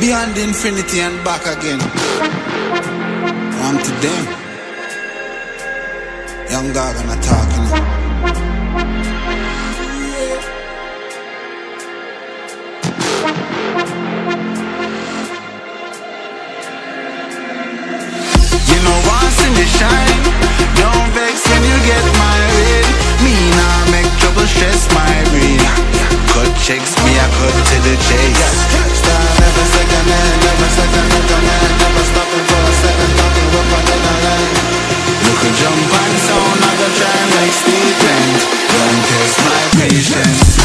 Beyond infinity and back again. On to them. Young dog and a talking. You know once in the shine, don't vex when you get married. Me nah make trouble stress my brain. Cut checks me, I cut to the chase. Start never second hand, never second hand, never stopping for a second, talking up on the line. Look a jump and sound, I go try and make statement. Don't test my patience.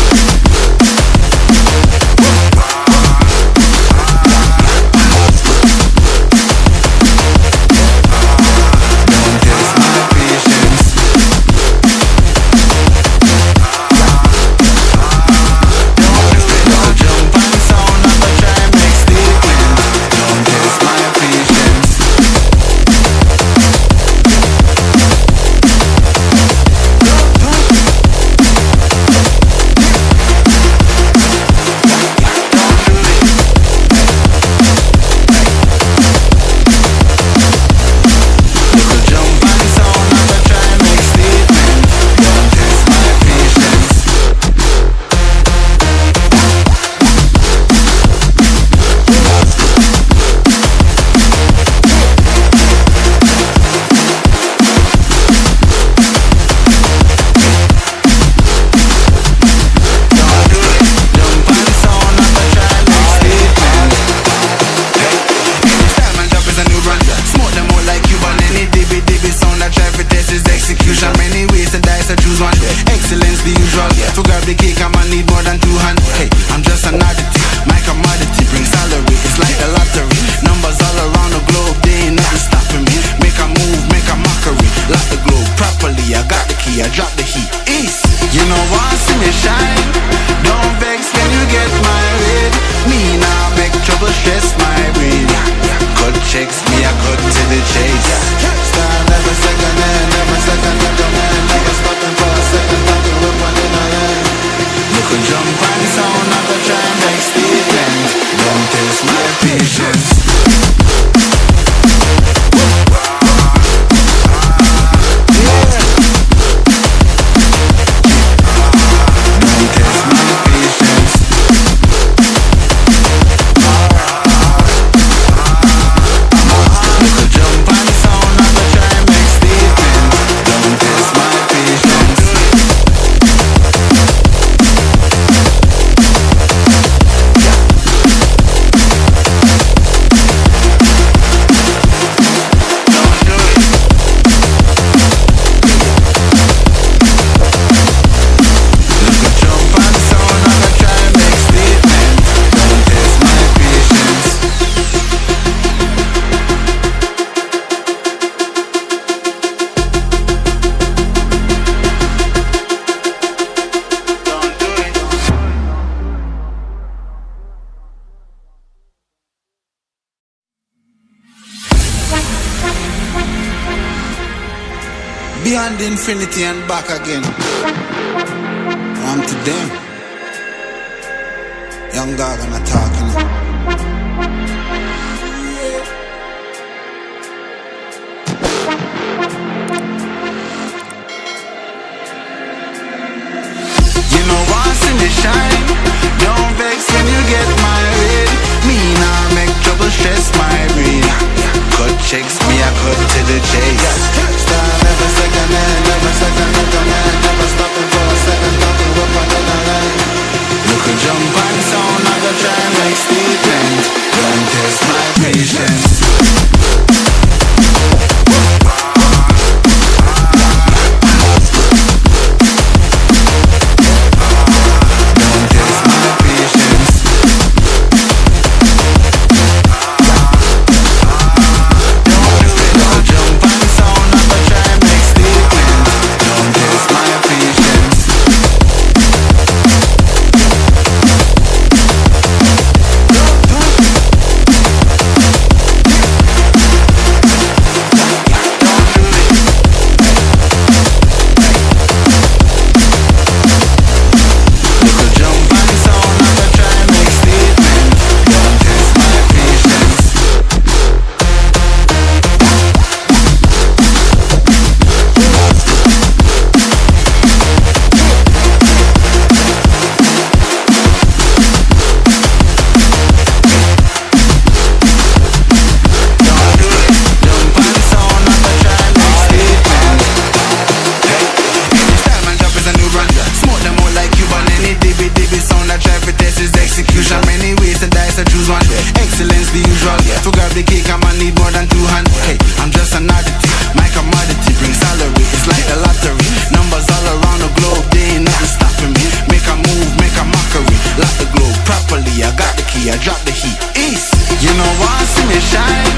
Beyond infinity and back again. On to them. Young dog and a talking. You know once in the shine, don't vex when you get married. Me nah make trouble stress my brain. Cut checks me, I cut to the chase. Start never second hand, never second hand, never stopping for a second, talking up on the line. Look a jump and sound, I go try and make steep. I drop the heat. East, you know want see me shine.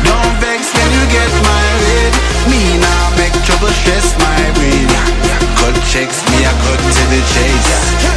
Don't vex when you get married. Me nah make trouble stress my brain. Cut checks, me I cut to the chase.